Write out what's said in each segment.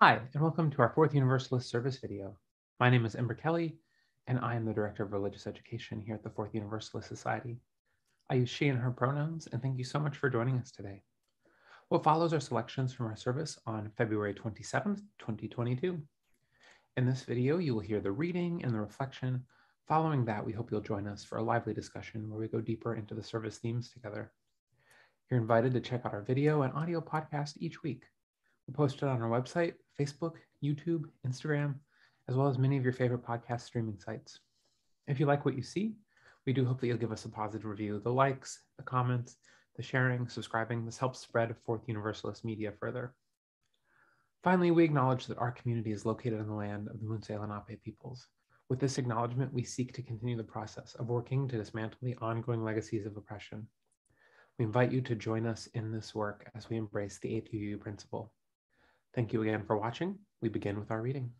Hi, and welcome to our Fourth Universalist service video. My name is Ember Kelly, and I am the Director of Religious Education here at the Fourth Universalist Society. I use she and her pronouns, and thank you so much for joining us today. What follows are selections from our service on February 27th, 2022. In this video, you will hear the reading and the reflection. Following that, we hope you'll join us for a lively discussion where we go deeper into the service themes together. You're invited to check out our video and audio podcast each week. We post it on our website, Facebook, YouTube, Instagram, as well as many of your favorite podcast streaming sites. If you like what you see, we do hope that you'll give us a positive review. The likes, the comments, the sharing, subscribing, this helps spread Fourth Universalist media further. Finally, we acknowledge that our community is located on the land of the Munsee Lenape peoples. With this acknowledgement, we seek to continue the process of working to dismantle the ongoing legacies of oppression. We invite you to join us in this work as we embrace the APU principle. Thank you again for watching. We begin with our reading.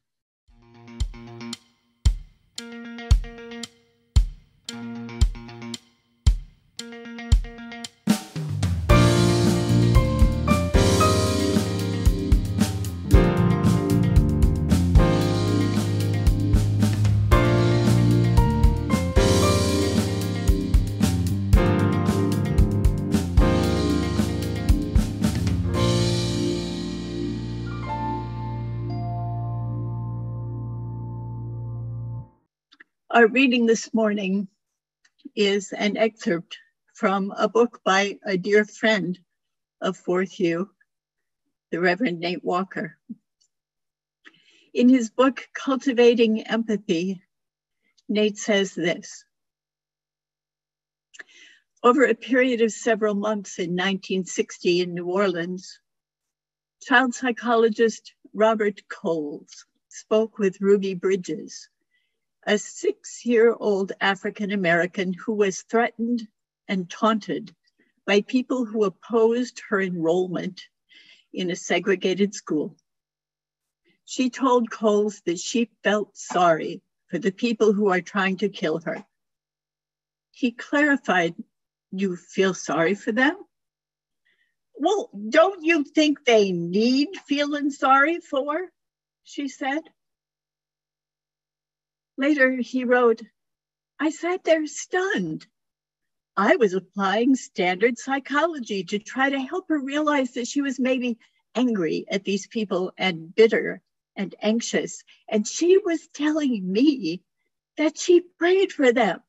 Our reading this morning is an excerpt from a book by a dear friend of Fourth U, the Reverend Nate Walker. In his book, Cultivating Empathy, Nate says this: over a period of several months in 1960 in New Orleans, child psychologist Robert Coles spoke with Ruby Bridges, a 6-year-old African-American who was threatened and taunted by people who opposed her enrollment in a segregated school. She told Coles that she felt sorry for the people who are trying to kill her. He clarified, "You feel sorry for them?" "Well, don't you think they need feeling sorry for?" she said. Later, he wrote, "I sat there stunned. I was applying standard psychology to try to help her realize that she was maybe angry at these people and bitter and anxious. And she was telling me that she prayed for them.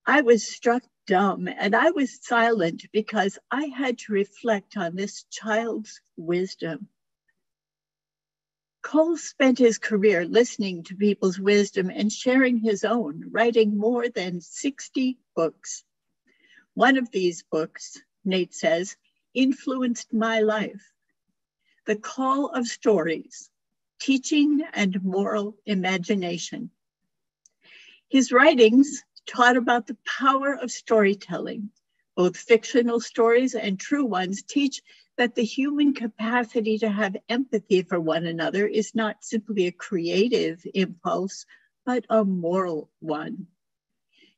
I was struck dumb and I was silent because I had to reflect on this child's wisdom." Cole spent his career listening to people's wisdom and sharing his own, writing more than 60 books. One of these books, Nate says, influenced my life. The Call of Stories, Teaching and Moral Imagination. His writings taught about the power of storytelling. Both fictional stories and true ones teach that the human capacity to have empathy for one another is not simply a creative impulse, but a moral one.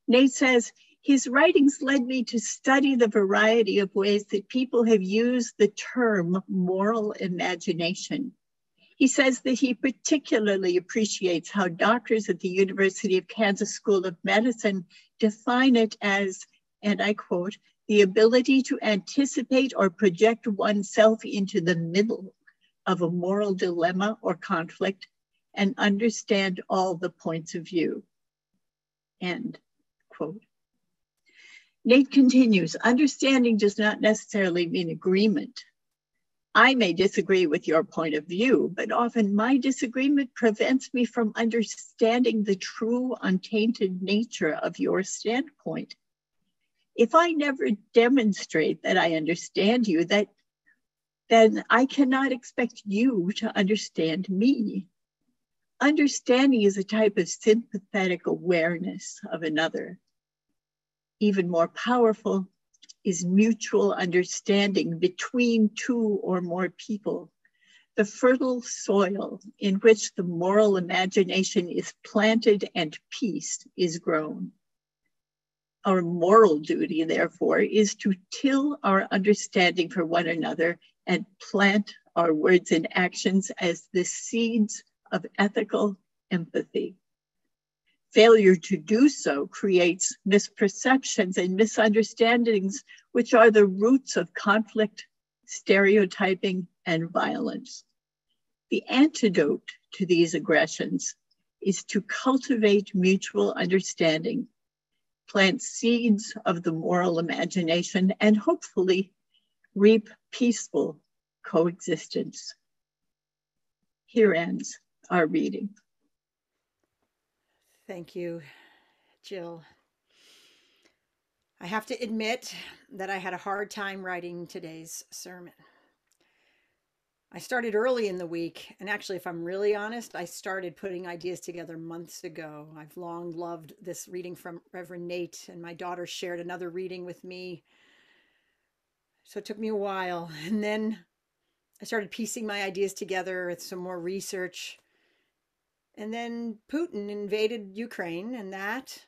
Nate says, his writings led me to study the variety of ways that people have used the term moral imagination. He says that he particularly appreciates how doctors at the University of Kansas School of Medicine define it as, and I quote, "the ability to anticipate or project oneself into the middle of a moral dilemma or conflict and understand all the points of view." End quote. Nate continues, understanding does not necessarily mean agreement. I may disagree with your point of view, but often my disagreement prevents me from understanding the true untainted nature of your standpoint. If I never demonstrate that I understand you, then I cannot expect you to understand me. Understanding is a type of sympathetic awareness of another. Even more powerful is mutual understanding between two or more people, the fertile soil in which the moral imagination is planted and peace is grown. Our moral duty, therefore, is to till our understanding for one another and plant our words and actions as the seeds of ethical empathy. Failure to do so creates misperceptions and misunderstandings, which are the roots of conflict, stereotyping, and violence. The antidote to these aggressions is to cultivate mutual understanding, plant seeds of the moral imagination, and hopefully reap peaceful coexistence. Here ends our reading. Thank you, Jill. I have to admit that I had a hard time writing today's sermon. I started early in the week, and actually, if I'm really honest, I started putting ideas together months ago. I've long loved this reading from Reverend Nate, and my daughter shared another reading with me. So it took me a while, and then I started piecing my ideas together with some more research. And then Putin invaded Ukraine, and that,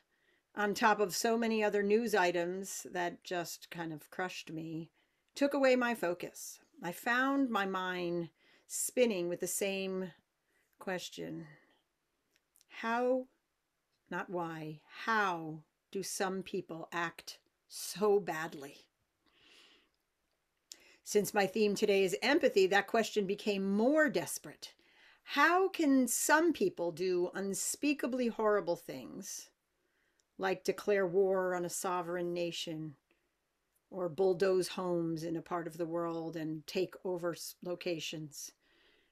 on top of so many other news items that just kind of crushed me, took away my focus. I found my mind spinning with the same question. How, not why, how do some people act so badly? Since my theme today is empathy, that question became more desperate. How can some people do unspeakably horrible things, like declare war on a sovereign nation, or bulldoze homes in a part of the world and take over locations,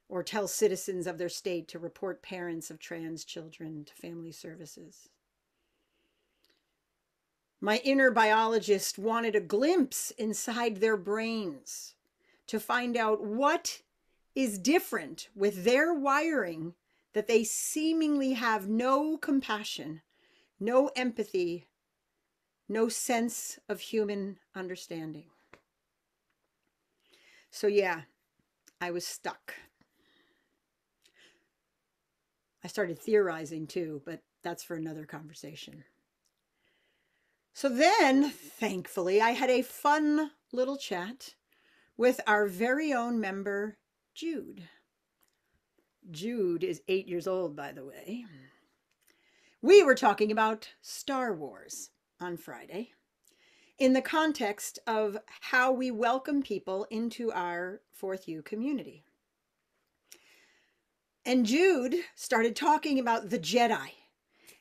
or tell citizens of their state to report parents of trans children to family services? My inner biologist wanted a glimpse inside their brains to find out what is different with their wiring that they seemingly have no compassion, no empathy, no sense of human understanding. So yeah, I was stuck. I started theorizing too, but that's for another conversation. So then, thankfully, I had a fun little chat with our very own member, Jude. Jude is 8 years old, by the way. We were talking about Star Wars on Friday in the context of how we welcome people into our Fourth U community. And Jude started talking about the Jedi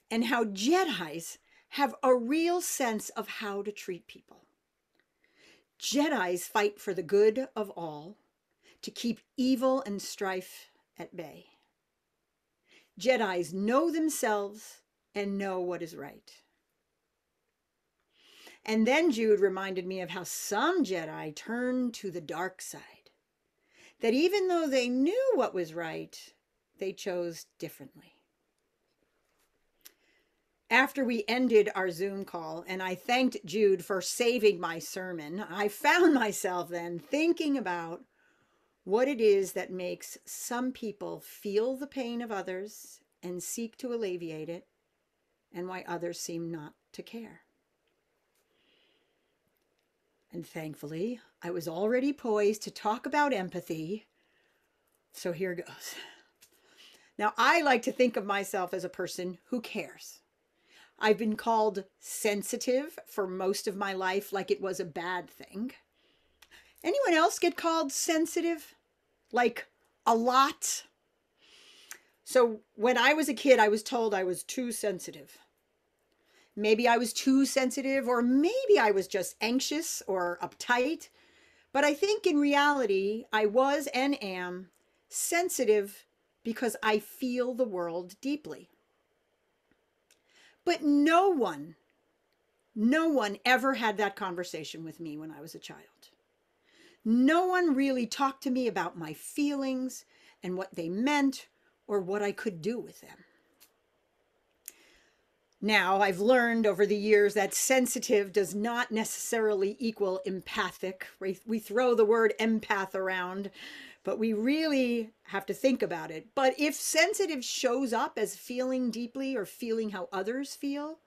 and how Jedis have a real sense of how to treat people. Jedis fight for the good of all, to keep evil and strife at bay. Jedis know themselves and know what is right. And then Jude reminded me of how some Jedi turned to the dark side, that even though they knew what was right, they chose differently. After we ended our Zoom call and I thanked Jude for saving my sermon, I found myself then thinking about what it is that makes some people feel the pain of others and seek to alleviate it, and why others seem not to care. And thankfully, I was already poised to talk about empathy, so here goes. Now, I like to think of myself as a person who cares. I've been called sensitive for most of my life, like it was a bad thing. Anyone else get called sensitive? Like a lot? So when I was a kid, I was told I was too sensitive. Maybe I was too sensitive, or maybe I was just anxious or uptight. But I think in reality, I was and am sensitive because I feel the world deeply. But no one ever had that conversation with me when I was a child. No one really talked to me about my feelings and what they meant or what I could do with them. Now, I've learned over the years that sensitive does not necessarily equal empathic. We throw the word empath around, but we really have to think about it. But if sensitive shows up as feeling deeply or feeling how others feel,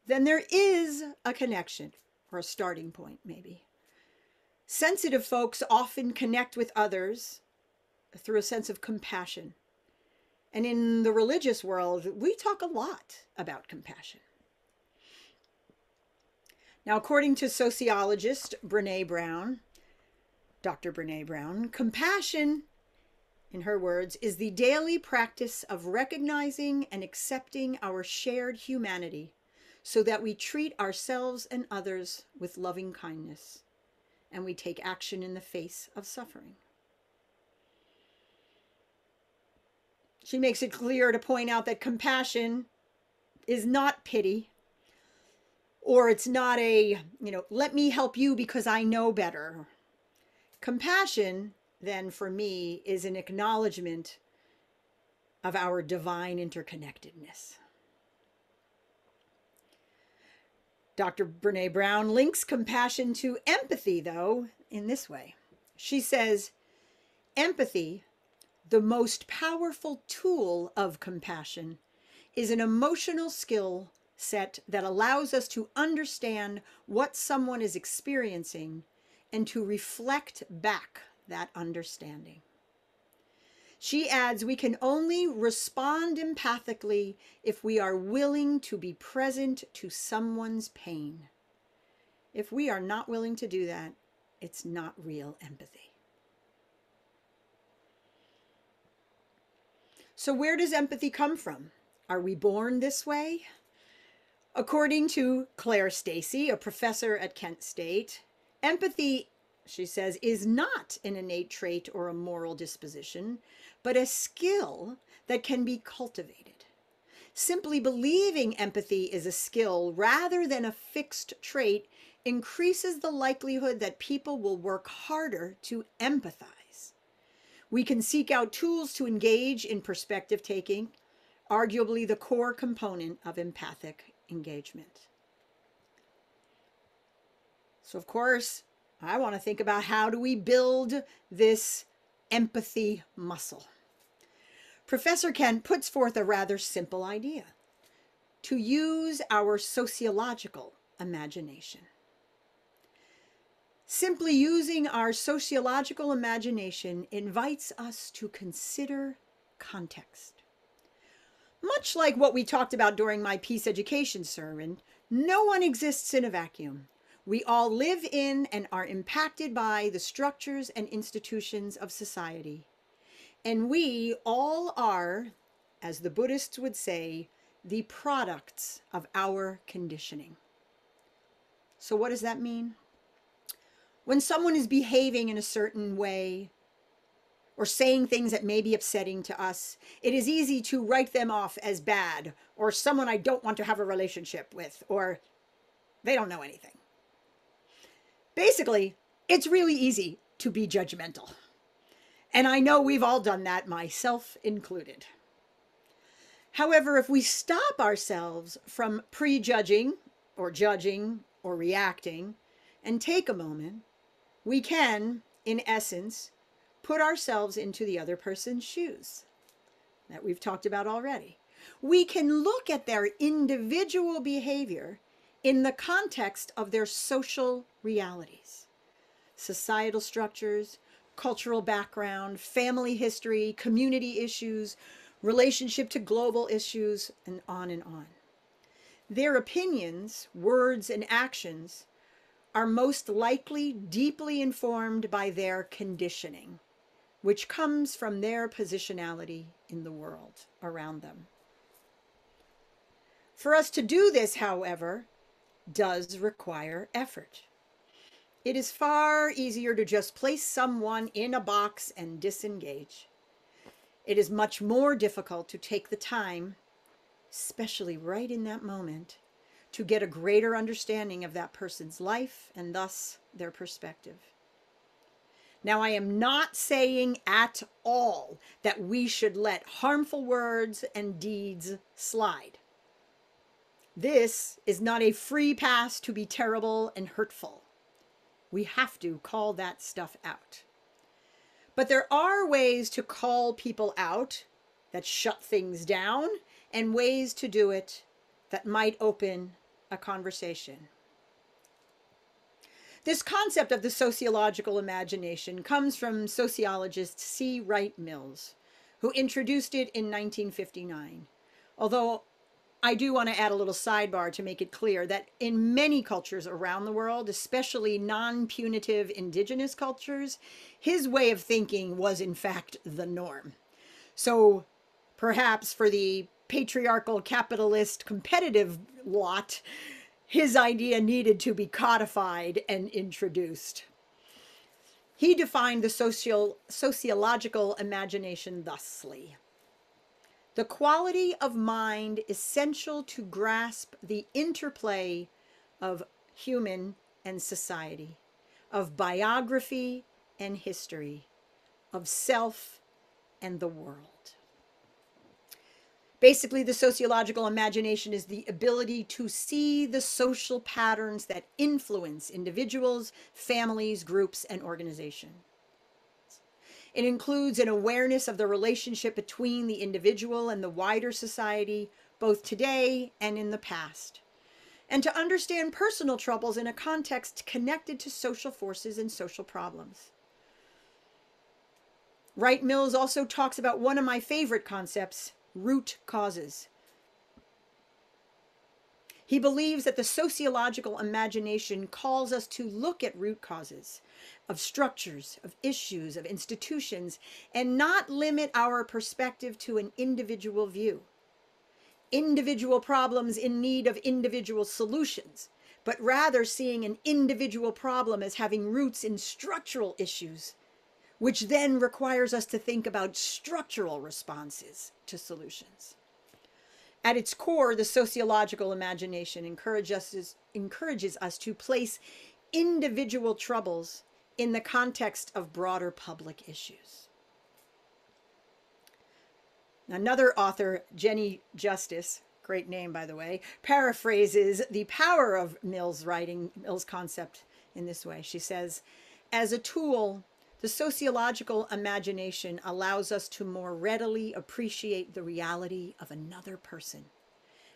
then there is a connection, or a starting point maybe. Sensitive folks often connect with others through a sense of compassion. And in the religious world, we talk a lot about compassion. Now, according to sociologist Brene Brown, Dr. Brene Brown, compassion, in her words, is the daily practice of recognizing and accepting our shared humanity so that we treat ourselves and others with loving kindness and we take action in the face of suffering. She makes it clear to point out that compassion is not pity, or it's not a, let me help you because I know better. Compassion, then, for me, is an acknowledgement of our divine interconnectedness. Dr. Brene Brown links compassion to empathy, though, in this way. She says, empathy, the most powerful tool of compassion, is an emotional skill set that allows us to understand what someone is experiencing and to reflect back that understanding. She adds, we can only respond empathically if we are willing to be present to someone's pain. If we are not willing to do that, it's not real empathy. So where does empathy come from? Are we born this way? According to Claire Stacy, a professor at Kent State, empathy, she says, is not an innate trait or a moral disposition, but a skill that can be cultivated. Simply believing empathy is a skill rather than a fixed trait increases the likelihood that people will work harder to empathize. We can seek out tools to engage in perspective taking, arguably the core component of empathic engagement. So, of course, I want to think about how do we build this empathy muscle. Professor Kent puts forth a rather simple idea: to use our sociological imagination. Simply using our sociological imagination invites us to consider context. Much like what we talked about during my peace education sermon, no one exists in a vacuum. We all live in and are impacted by the structures and institutions of society. And we all are, as the Buddhists would say, the products of our conditioning. So what does that mean? When someone is behaving in a certain way or saying things that may be upsetting to us, it is easy to write them off as bad, or someone I don't want to have a relationship with, or they don't know anything. Basically, it's really easy to be judgmental. And I know we've all done that, myself included. However, if we stop ourselves from prejudging or judging or reacting and take a moment, we can, in essence, put ourselves into the other person's shoes that we've talked about already. We can look at their individual behavior in the context of their social realities, societal structures, cultural background, family history, community issues, relationship to global issues, and on and on. Their opinions, words, and actions are most likely deeply informed by their conditioning, which comes from their positionality in the world around them. For us to do this, however, does require effort. It is far easier to just place someone in a box and disengage. It is much more difficult to take the time, especially right in that moment, to get a greater understanding of that person's life and thus their perspective. Now, I am not saying at all that we should let harmful words and deeds slide. This is not a free pass to be terrible and hurtful. We have to call that stuff out. But there are ways to call people out that shut things down, and ways to do it that might open a conversation. This concept of the sociological imagination comes from sociologist C. Wright Mills, who introduced it in 1959. Although I do want to add a little sidebar to make it clear that in many cultures around the world, especially non-punitive indigenous cultures, his way of thinking was in fact the norm. So perhaps for the patriarchal, capitalist, competitive lot, his idea needed to be codified and introduced. He defined the sociological imagination thusly: the quality of mind essential to grasp the interplay of human and society, of biography and history, of self and the world. Basically, the sociological imagination is the ability to see the social patterns that influence individuals, families, groups, and organizations. It includes an awareness of the relationship between the individual and the wider society, both today and in the past, and to understand personal troubles in a context connected to social forces and social problems. Wright Mills also talks about one of my favorite concepts, root causes. He believes that the sociological imagination calls us to look at root causes of structures, of issues, of institutions, and not limit our perspective to an individual view. Individual problems in need of individual solutions, but rather seeing an individual problem as having roots in structural issues, which then requires us to think about structural responses to solutions. At its core, the sociological imagination encourages us to place individual troubles in the context of broader public issues. Another author, Jenny Justice, great name by the way, paraphrases the power of Mills' concept in this way. She says, as a tool, the sociological imagination allows us to more readily appreciate the reality of another person,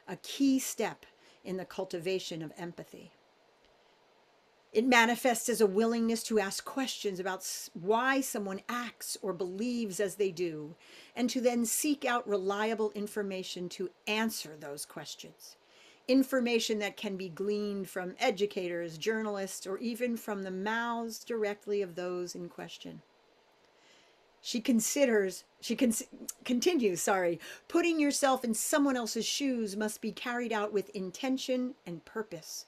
a key step in the cultivation of empathy. It manifests as a willingness to ask questions about why someone acts or believes as they do, and to then seek out reliable information to answer those questions. Information that can be gleaned from educators, journalists, or even from the mouths directly of those in question. She continues, putting yourself in someone else's shoes must be carried out with intention and purpose.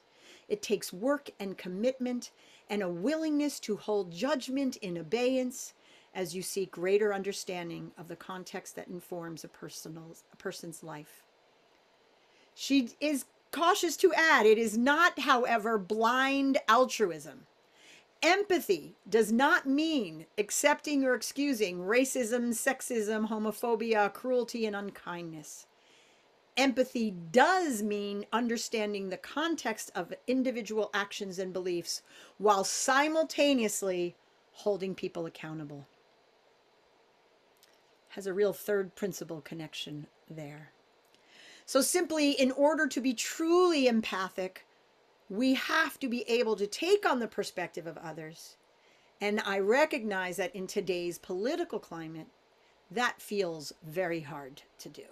It takes work and commitment and a willingness to hold judgment in abeyance as you seek greater understanding of the context that informs a person's life. She is cautious to add, it is not, however, blind altruism. Empathy does not mean accepting or excusing racism, sexism, homophobia, cruelty, and unkindness. Empathy does mean understanding the context of individual actions and beliefs while simultaneously holding people accountable. Has a real third principle connection there. So simply, in order to be truly empathic, we have to be able to take on the perspective of others. And I recognize that in today's political climate, that feels very hard to do.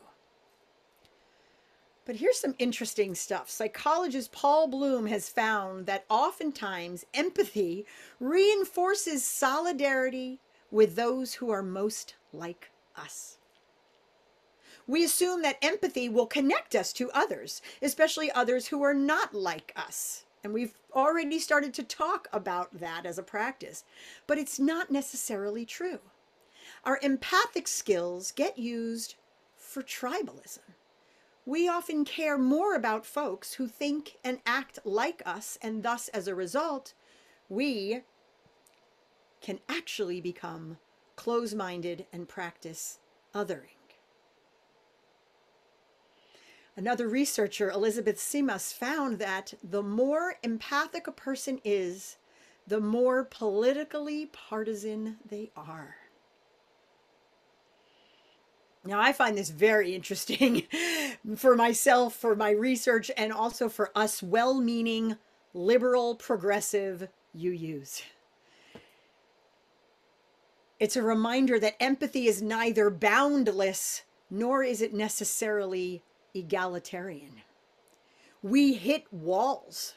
But here's some interesting stuff. Psychologist Paul Bloom has found that oftentimes empathy reinforces solidarity with those who are most like us. We assume that empathy will connect us to others, especially others who are not like us. And we've already started to talk about that as a practice, but it's not necessarily true. Our empathic skills get used for tribalism. We often care more about folks who think and act like us, and thus, as a result, we can actually become close-minded and practice othering. Another researcher, Elizabeth Simas, found that the more empathic a person is, the more politically partisan they are. Now, I find this very interesting for myself, for my research, and also for us well-meaning, liberal, progressive you use. It's a reminder that empathy is neither boundless nor is it necessarily egalitarian. We hit walls.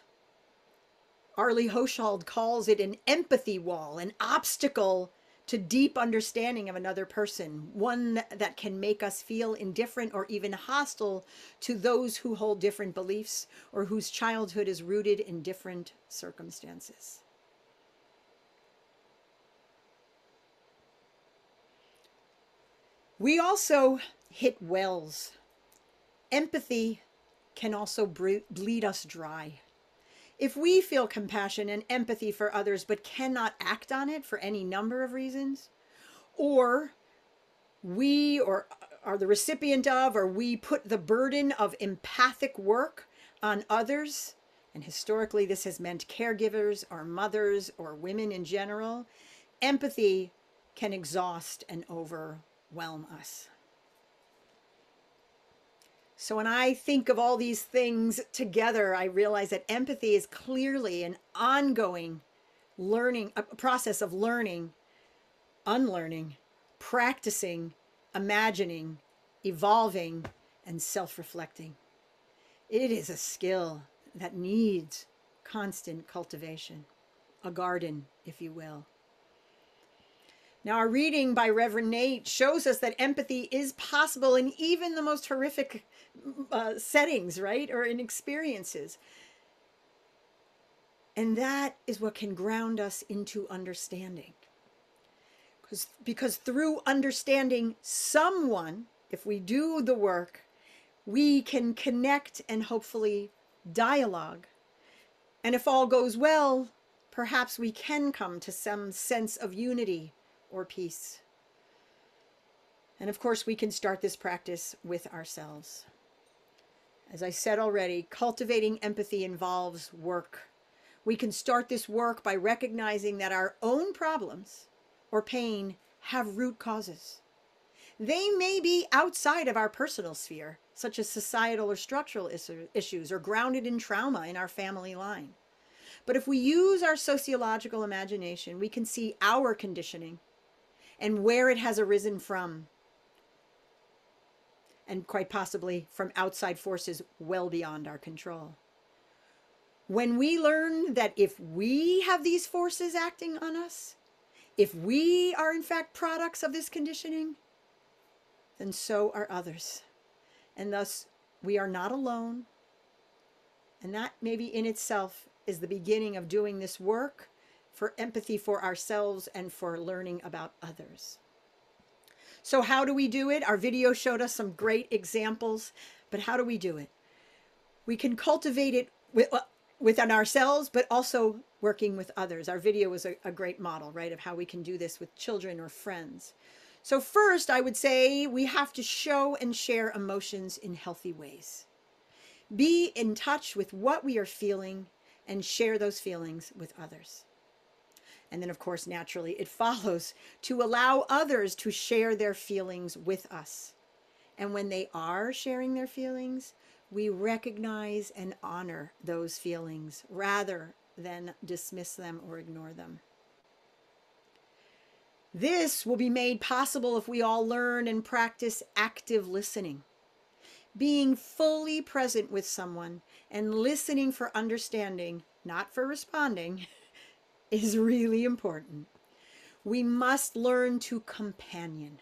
Arlie Hochschild calls it an empathy wall, an obstacle to deep understanding of another person, one that can make us feel indifferent or even hostile to those who hold different beliefs or whose childhood is rooted in different circumstances. We also hit wells. Empathy can also bleed us dry. If we feel compassion and empathy for others but cannot act on it for any number of reasons, or we are the recipient of, or we put the burden of empathic work on others, and historically this has meant caregivers or mothers or women in general, empathy can exhaust and overwhelm us. So when I think of all these things together, I realize that empathy is clearly an ongoing learning, a process of learning, unlearning, practicing, imagining, evolving, and self-reflecting. It is a skill that needs constant cultivation, a garden, if you will. Now, our reading by Reverend Nate shows us that empathy is possible in even the most horrific settings, right? Or in experiences. And that is what can ground us into understanding. Because through understanding someone, if we do the work, we can connect and hopefully dialogue. And if all goes well, perhaps we can come to some sense of unity or peace. And of course, we can start this practice with ourselves. As I said already, cultivating empathy involves work. We can start this work by recognizing that our own problems or pain have root causes. They may be outside of our personal sphere, such as societal or structural issues, or grounded in trauma in our family line. But if we use our sociological imagination, we can see our conditioning and where it has arisen from, and quite possibly from outside forces well beyond our control. When we learn that if we have these forces acting on us, if we are in fact products of this conditioning, then so are others. And thus, we are not alone. And that maybe in itself is the beginning of doing this work for empathy for ourselves and for learning about others. So how do we do it? Our video showed us some great examples, but how do we do it? We can cultivate it within ourselves, but also working with others. Our video was a great model, right, of how we can do this with children or friends. So first, I would say we have to show and share emotions in healthy ways. Be in touch with what we are feeling and share those feelings with others. And then, of course, naturally, it follows to allow others to share their feelings with us. And when they are sharing their feelings, we recognize and honor those feelings rather than dismiss them or ignore them. This will be made possible if we all learn and practice active listening. Being fully present with someone and listening for understanding, not for responding, is really important. We must learn to companion.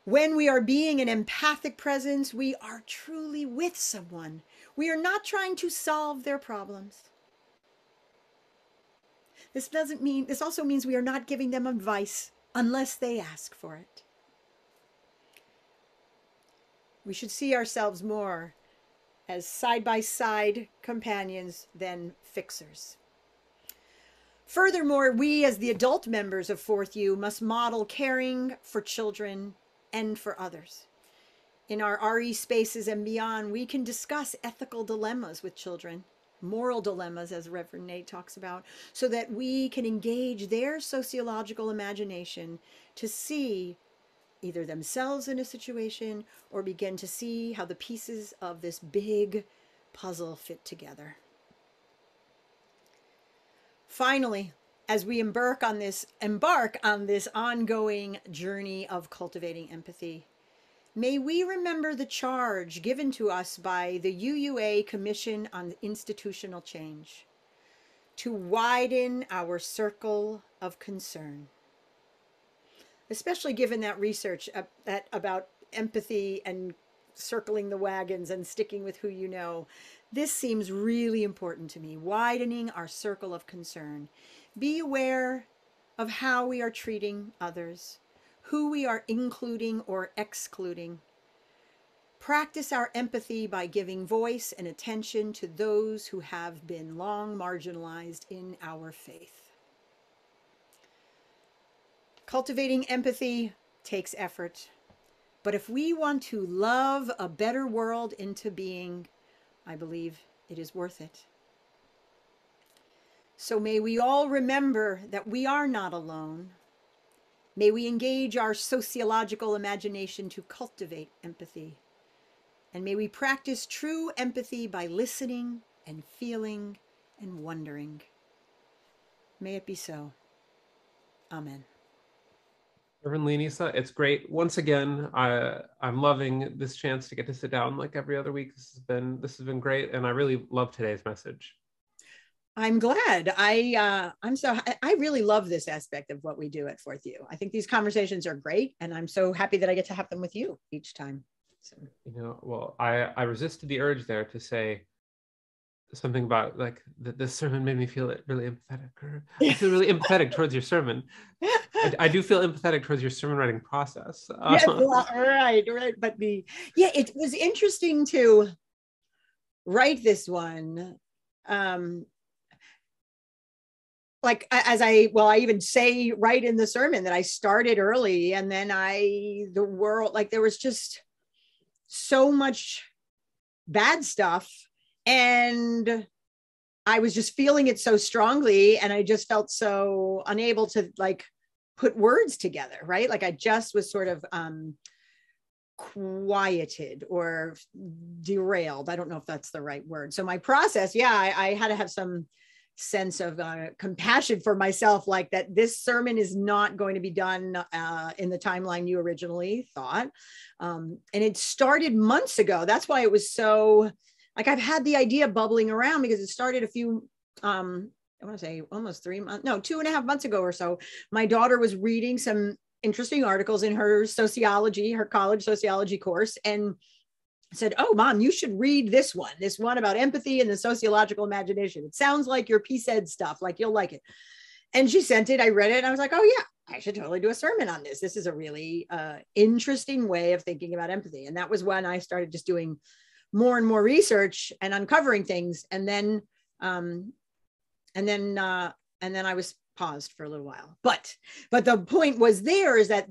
When we are being an empathic presence, we are truly with someone. We are not trying to solve their problems. This also means we are not giving them advice unless they ask for it. We should see ourselves more as side-by-side companions than fixers. Furthermore, we as the adult members of Fourth U must model caring for children and for others. In our RE spaces and beyond, we can discuss ethical dilemmas with children, moral dilemmas, as Reverend Nate talks about, so that we can engage their sociological imagination to see either themselves in a situation or begin to see how the pieces of this big puzzle fit together. Finally, as we embark on this ongoing journey of cultivating empathy, may we remember the charge given to us by the UUA Commission on Institutional Change to widen our circle of concern. Especially given that research about empathy and circling the wagons and sticking with who you know, this seems really important to me, widening our circle of concern. Be aware of how we are treating others, who we are including or excluding. Practice our empathy by giving voice and attention to those who have been long marginalized in our faith. Cultivating empathy takes effort, but if we want to love a better world into being, I believe it is worth it. So may we all remember that we are not alone. May we engage our sociological imagination to cultivate empathy. And may we practice true empathy by listening and feeling and wondering. May it be so. Amen. Reverend Leonisa, it's great. Once again, I'm loving this chance to get to sit down like every other week. This has been great, and I really love today's message. I'm glad. I really love this aspect of what we do at Fourth U. I think these conversations are great, and I'm so happy that I get to have them with you each time. So. Well, I resisted the urge there to say something about like this sermon made me feel really empathetic. I feel really empathetic towards your sermon. I do feel empathetic towards your sermon writing process. Yes, right. But it was interesting to write this one. I even say right in the sermon that I started early, and then there was just so much bad stuff, and I was just feeling it so strongly, and I just felt so unable to put words together, right? Like I just was sort of quieted or derailed. I don't know if that's the right word. So my process, I had to have some sense of compassion for myself, like that this sermon is not going to be done in the timeline you originally thought. And it started months ago. That's why it was so, I've had the idea bubbling around because it started a few, I want to say almost 3 months, no, 2.5 months ago or so. My daughter was reading some interesting articles in her college sociology course, and said, "Oh, Mom, you should read this one about empathy and the sociological imagination. It sounds like your PSED stuff, like you'll like it." And she sent it, I read it, and I was like, "Oh yeah, I should totally do a sermon on this. This is a really interesting way of thinking about empathy." And that was when I started just doing more and more research and uncovering things. And then I was paused for a little while. But the point was is that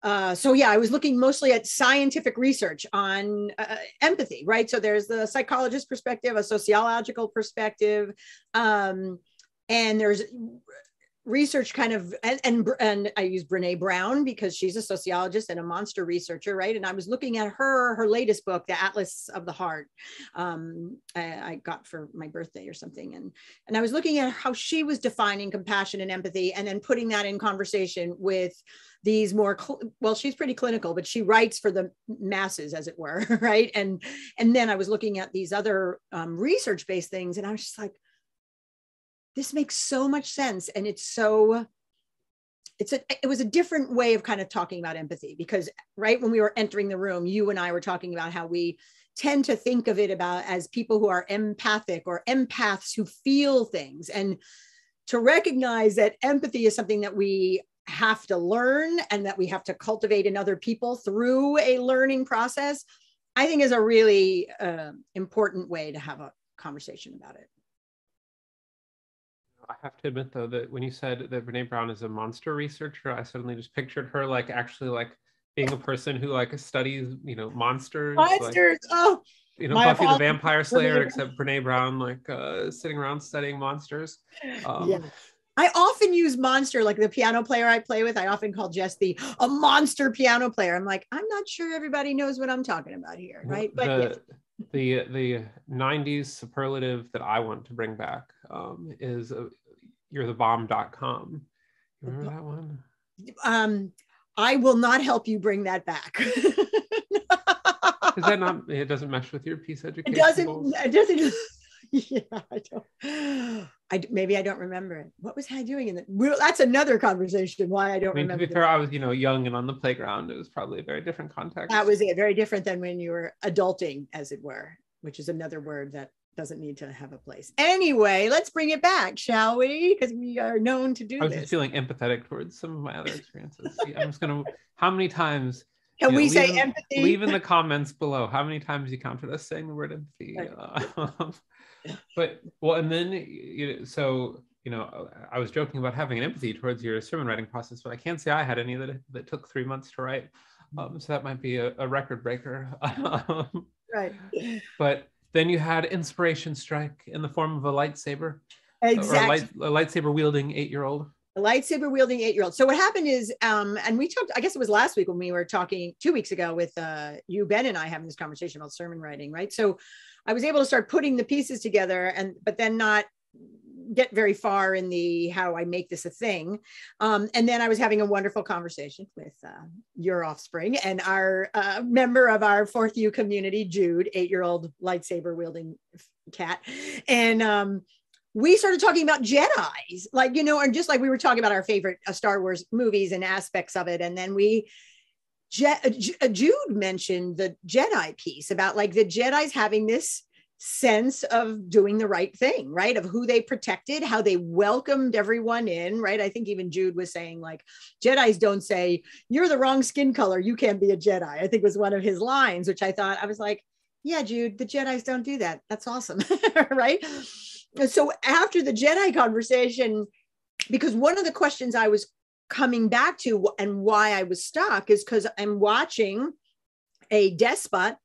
I was looking mostly at scientific research on empathy, right? So there's the psychologist perspective, a sociological perspective, and there's research kind of, and I use Brene Brown because she's a sociologist and a monster researcher, right? And I was looking at her latest book, The Atlas of the Heart, I got for my birthday or something. And I was looking at how she was defining compassion and empathy, and then putting that in conversation with these more, she's pretty clinical, but she writes for the masses, as it were, right? And then I was looking at these other research-based things, and I was just like, this makes so much sense. And it was a different way of kind of talking about empathy, because right when we were entering the room, you and I were talking about how we tend to think of it as people who are empathic or empaths who feel things, and to recognize that empathy is something that we have to learn and that we have to cultivate in other people through a learning process, I think is a really important way to have a conversation about it. I have to admit, though, that when you said that Brene Brown is a monster researcher, I suddenly just pictured her actually being a person who studies, monsters. Monsters. Buffy the Vampire Slayer, except Brene Brown sitting around studying monsters. Yeah. I often use monster, like the piano player I play with. I often call Jess a monster piano player. I'm like, I'm not sure everybody knows what I'm talking about here, right? But The 90s superlative that I want to bring back is you're the bomb.com. You remember that one? I will not help you bring that back. Is that not, it doesn't mesh with your peace education goals? It doesn't. Yeah, maybe I don't remember it. What was I doing in the, that's another conversation why I don't remember. To be fair, I was, young and on the playground. It was probably a very different context. That was it, very different than when you were adulting, as it were, which is another word that doesn't need to have a place. Anyway, let's bring it back, shall we? Because we are known to do this. I was just feeling empathetic towards some of my other experiences. I'm just gonna, how many times can we say empathy? Leave in the comments below how many times you counted us saying the word empathy. But well, and then I was joking about having an empathy towards your sermon writing process, but I can't say I had any that took 3 months to write. So that might be a record breaker. Right. But then you had inspiration strike in the form of a lightsaber. Exactly. Or a lightsaber wielding 8-year-old. A lightsaber wielding 8-year-old. So what happened is, and we talked, I guess it was last week when we were talking 2 weeks ago with you, Ben, and I having this conversation about sermon writing, right? So I was able to start putting the pieces together, but then not get very far in the how I make this a thing. And then I was having a wonderful conversation with your offspring and our member of our Fourth U community, Jude, 8-year-old lightsaber wielding cat. And we started talking about Jedis, and just like we were talking about our favorite Star Wars movies and aspects of it. And then Jude mentioned the Jedi piece about the Jedis having this sense of doing the right thing, right? Of who they protected, how they welcomed everyone in, right? I think even Jude was saying Jedis don't say, you're the wrong skin color, you can't be a Jedi. I think was one of his lines, which I was like, yeah, Jude, the Jedis don't do that. That's awesome, right? So after the Jedi conversation, because one of the questions I was coming back to and why I was stuck is because I'm watching a despot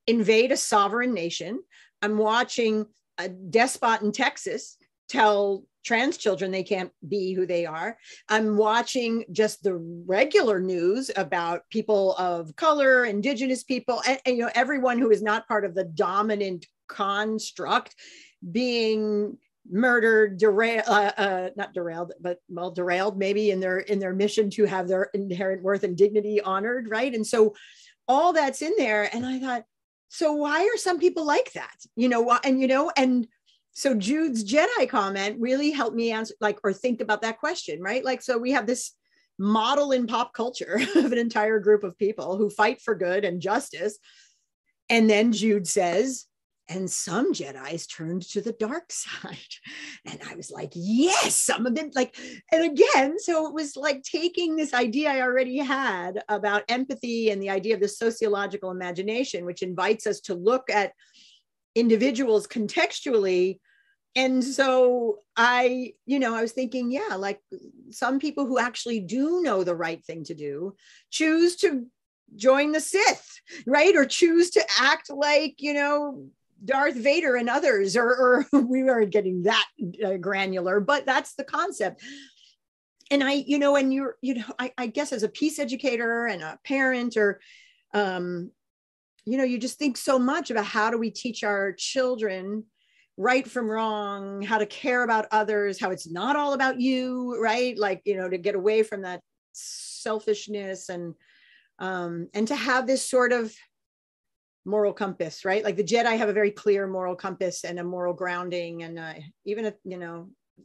invade a sovereign nation. I'm watching a despot in Texas tell trans children they can't be who they are. I'm watching just the regular news about people of color, indigenous people, and everyone who is not part of the dominant construct being murdered, derailed maybe in their mission to have their inherent worth and dignity honored, right? And so all that's in there. And I thought, so why are some people like that? And so Jude's Jedi comment really helped me answer, or think about that question, right? So we have this model in pop culture of an entire group of people who fight for good and justice. And then Jude says, and some Jedis turned to the dark side. And I was like, yes, some of them and again, so it was taking this idea I already had about empathy and the idea of the sociological imagination, which invites us to look at individuals contextually. And so I was thinking, some people who actually do know the right thing to do choose to join the Sith, right? Or choose to act like, Darth Vader and others, or we weren't getting that granular, but that's the concept. And I guess as a peace educator and a parent, or, you just think so much about how do we teach our children right from wrong, how to care about others, how it's not all about you, right? To get away from that selfishness and to have this sort of moral compass, right? The Jedi have a very clear moral compass and a moral grounding, and even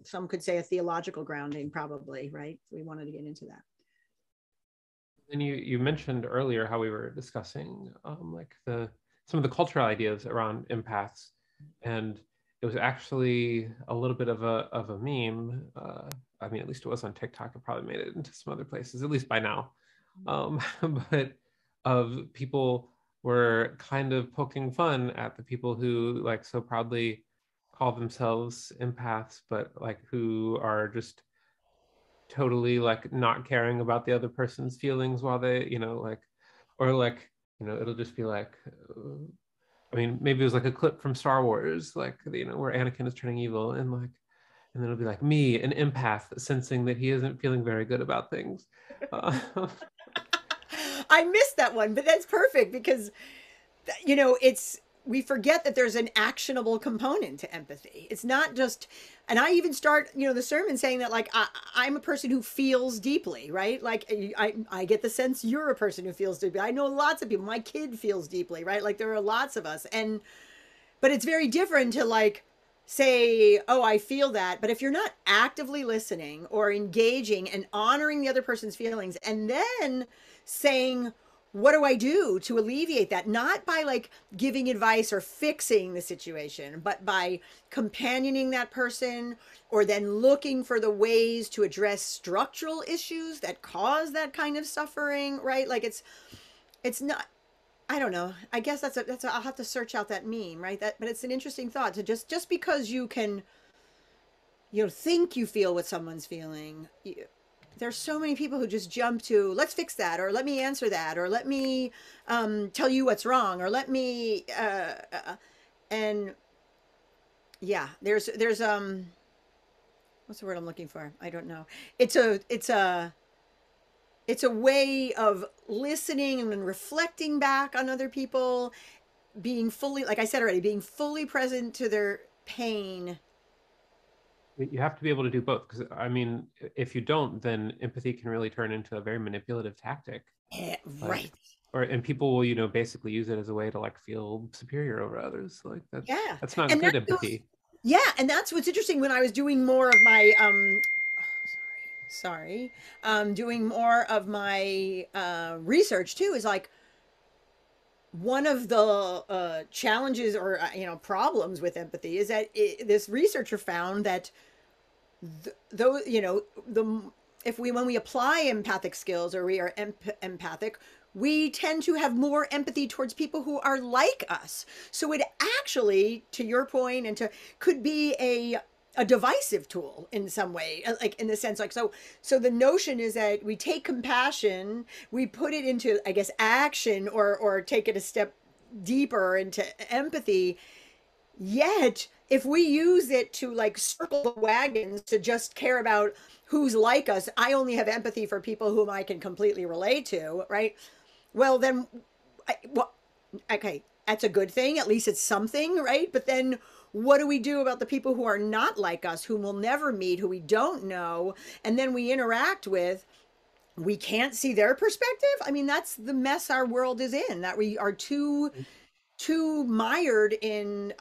some could say a theological grounding, probably, right? We wanted to get into that. And you mentioned earlier how we were discussing some of the cultural ideas around empaths, and it was actually a little bit of a meme. At least it was on TikTok. It probably made it into some other places, at least by now. But of people were kind of poking fun at the people who so proudly call themselves empaths, but who are just totally not caring about the other person's feelings while they, it'll just be maybe it was a clip from Star Wars, where Anakin is turning evil, and then it'll be me, an empath, sensing that he isn't feeling very good about things. I missed that one, but that's perfect because, it's we forget that there's an actionable component to empathy. It's not just, and I even start, the sermon saying that, like, I'm a person who feels deeply, right? Like, I get the sense you're a person who feels deeply. I know lots of people. My kid feels deeply, right? Like, there are lots of us. But it's very different to, like, say, oh, I feel that. But if you're not actively listening or engaging and honoring the other person's feelings, and then saying, what do I do to alleviate that? Not by, like, giving advice or fixing the situation, but by companioning that person, or then looking for the ways to address structural issues that cause that kind of suffering, right? Like, it's not, I don't know. I guess I'll have to search out that meme, right? But it's an interesting thought to just because you can, think you feel what someone's feeling. There's so many people who just jump to, let's fix that, or let me answer that, or let me tell you what's wrong, or let me and yeah, there's what's the word I'm looking for? I don't know. It's a way of listening and reflecting back on other people, being fully, like I said already, being fully present to their pain. You have to be able to do both, because I mean, if you don't, then empathy can really turn into a very manipulative tactic. Right. And people will, basically use it as a way to, like, feel superior over others. Like, that's not And good empathy. And that's what's interesting. When I was doing more of my doing more of my research too, is like, one of the challenges or problems with empathy is that this researcher found that though when we apply empathic skills, or we are empathic, we tend to have more empathy towards people who are like us. So it actually, to your point, could be a divisive tool in some way, like, in the sense, like, so the notion is that we take compassion, we put it into, I guess, action, or take it a step deeper into empathy. Yet if we use it to, like, circle the wagons, to just care about who's like us, I only have empathy for people whom I can completely relate to, right? Well, then, okay, that's a good thing. At least it's something, right? But then what do we do about the people who are not like us, whom we'll never meet, who we don't know, and then we interact with? We can't see their perspective. I mean, that's the mess our world is in, that we are too mired in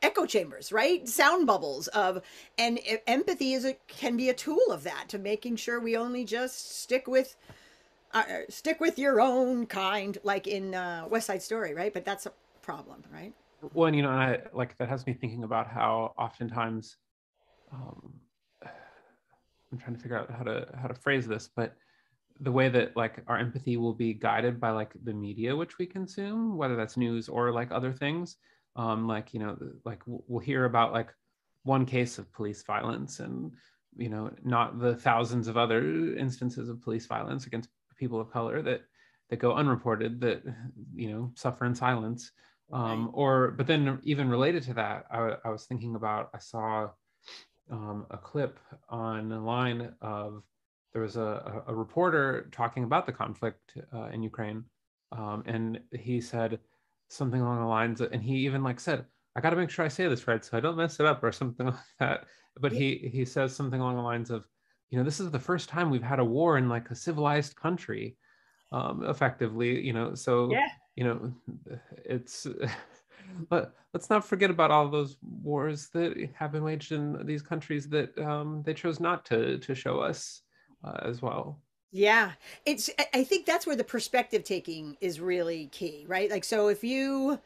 echo chambers, right? Sound bubbles of, and empathy can be a tool of that, to making sure we only just stick with your own kind, like in West Side Story, right? But that's a problem, right? Well, and I, like, that has me thinking about how oftentimes, I'm trying to figure out how to phrase this, but the way that, like, our empathy will be guided by, like, the media which we consume, whether that's news or, like, other things. Like, like, we'll hear about, like, one case of police violence, and not the thousands of other instances of police violence against people of color that go unreported, that suffer in silence. Right. But then, even related to that, I was thinking about, I saw a clip online of, there was a reporter talking about the conflict in Ukraine, and he said something along the lines of, and he even, like, said, I got to make sure I say this right so I don't mess it up, or something like that. But Yeah. he says something along the lines of, this is the first time we've had a war in, like, a civilized country, effectively. So Yeah. it's but let's not forget about all those wars that have been waged in these countries that they chose not to show us as well. Yeah. I think that's where the perspective taking is really key, right? Like, so if you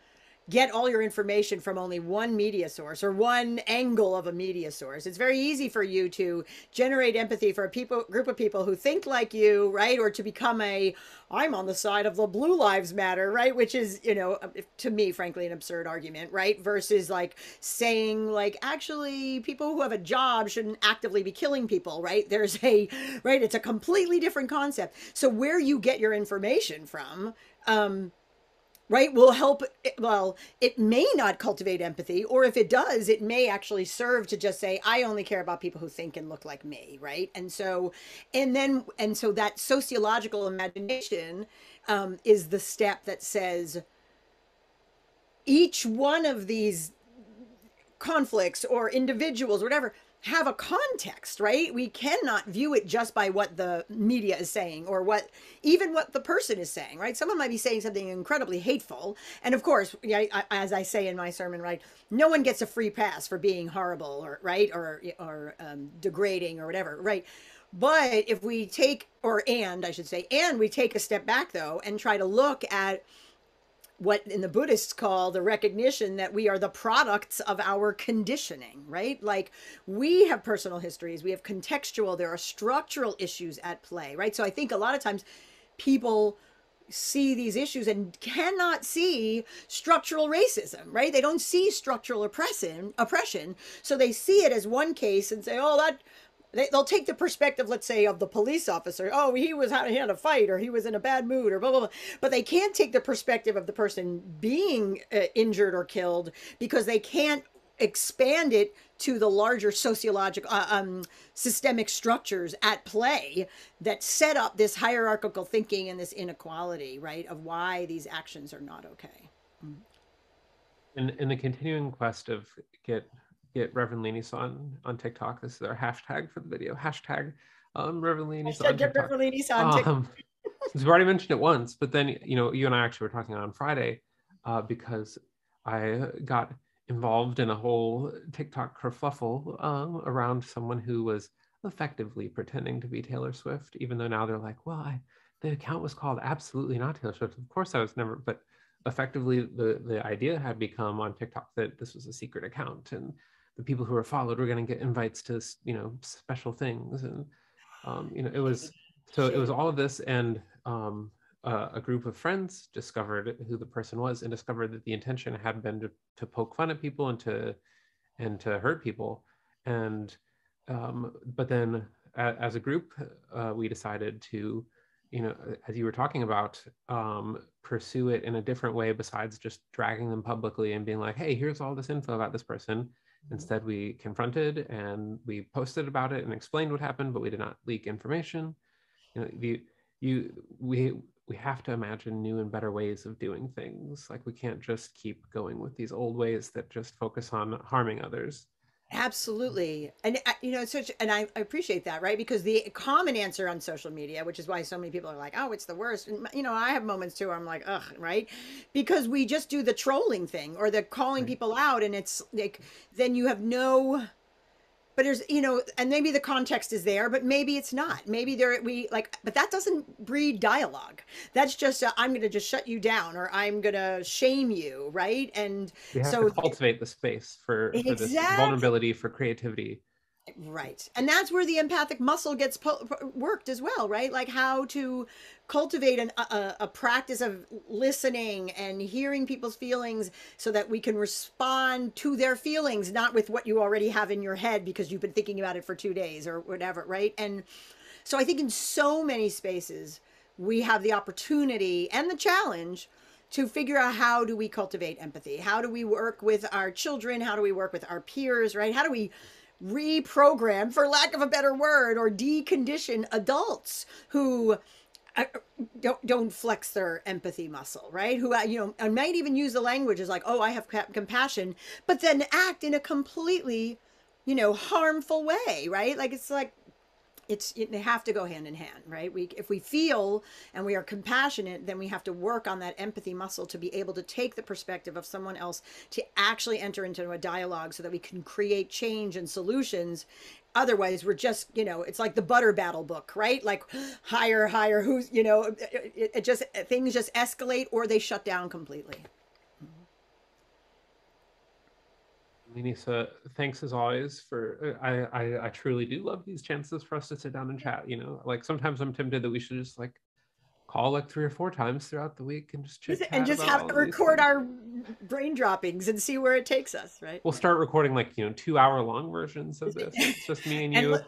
get all your information from only one media source, or one angle of a media source, it's very easy for you to generate empathy for a group of people who think like you, right? Or to become I'm on the side of the Blue Lives Matter, right? Which is, to me, frankly, an absurd argument, right? Versus, like, saying, like, actually, people who have a job shouldn't actively be killing people, right? Right? It's a completely different concept. So where you get your information from, right, will help. Well, it may not cultivate empathy, or if it does, it may actually serve to just say, I only care about people who think and look like me, right? And so that sociological imagination is the step that says each one of these conflicts or individuals, whatever, have a context, right? We cannot view it just by what the media is saying or even what the person is saying, right? Someone might be saying something incredibly hateful. And of course, yeah, as I say in my sermon, right, no one gets a free pass for being horrible or right or degrading or whatever, right? But if we take, and I should say, and we take a step back though and try to look at what in the Buddhists call the recognition that we are the products of our conditioning, right? Like we have personal histories, we have contextual, there are structural issues at play, right? So I think a lot of times people see these issues and cannot see structural racism, right? They don't see structural oppression. So they see it as one case and say, oh, they'll take the perspective, let's say, of the police officer. Oh, he had a fight, or he was in a bad mood, or blah, blah, blah. But they can't take the perspective of the person being injured or killed because they can't expand it to the larger sociological, systemic structures at play that set up this hierarchical thinking and this inequality, right, of why these actions are not okay. In the continuing quest of get Reverend Lenis on TikTok. This is our hashtag for the video. Hashtag Reverend Lenis on TikTok. Reverend Lenis on TikTok. Since we've already mentioned it once, but then you and I actually were talking on Friday because I got involved in a whole TikTok kerfluffle around someone who was effectively pretending to be Taylor Swift, even though now they're like, well, the account was called Absolutely Not Taylor Swift. Of course I was never, but effectively the idea had become on TikTok that this was a secret account and the people who were followed were going to get invites to special things, and it was all of this, and a group of friends discovered who the person was and discovered that the intention had been to poke fun at people and to hurt people, and but then as a group we decided to, as you were talking about, pursue it in a different way besides just dragging them publicly and being like, hey, here's all this info about this person. Instead, we confronted and we posted about it and explained what happened, but we did not leak information. We have to imagine new and better ways of doing things. Like we can't just keep going with these old ways that just focus on harming others. Absolutely. And I appreciate that, right? Because the common answer on social media, which is why so many people are like, oh, it's the worst. And, I have moments too where I'm like, ugh, right? Because we just do the trolling thing or the calling people out, and it's like, then you have no, but there's, and maybe the context is there, but maybe it's not. Maybe but that doesn't breed dialogue. That's just, I'm going to just shut you down, or I'm going to shame you, right? And we have to cultivate the space for this vulnerability, for creativity. Right. And that's where the empathic muscle gets worked as well, right? Like how to cultivate a practice of listening and hearing people's feelings so that we can respond to their feelings, not with what you already have in your head because you've been thinking about it for 2 days or whatever, right? And so I think in so many spaces, we have the opportunity and the challenge to figure out how do we cultivate empathy? How do we work with our children? How do we work with our peers, right? How do we reprogram, for lack of a better word, or decondition adults who don't flex their empathy muscle, right? Who, and might even use the language as like, oh, I have compassion, but then act in a completely, harmful way, right? Like, it's like, they have to go hand in hand, right? If we feel and we are compassionate, then we have to work on that empathy muscle to be able to take the perspective of someone else to actually enter into a dialogue so that we can create change and solutions. Otherwise, we're just, it's like the butter battle book, right? Like higher, who's, things just escalate or they shut down completely. Lenisa, thanks as always for, I truly do love these chances for us to sit down and chat, like sometimes I'm tempted that we should just like call like 3 or 4 times throughout the week and just chit chat and just have to record our brain droppings and see where it takes us, right? We'll start recording like, 2-hour-long versions of this. It's just me and you.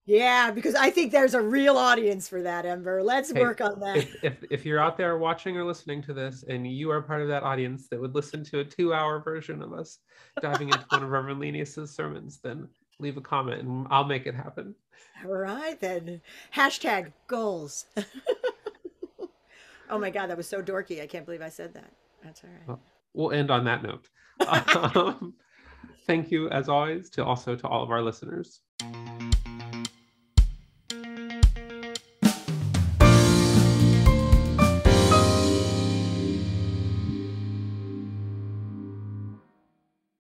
Yeah, because I think there's a real audience for that, Ember. Let's work on that. If you're out there watching or listening to this and you are part of that audience that would listen to a 2-hour version of us diving into one of Reverend Lenis's sermons, then leave a comment and I'll make it happen. All right, then. Hashtag goals. Oh my God, that was so dorky. I can't believe I said that. That's all right. Well, we'll end on that note. Thank you, as always, to all of our listeners.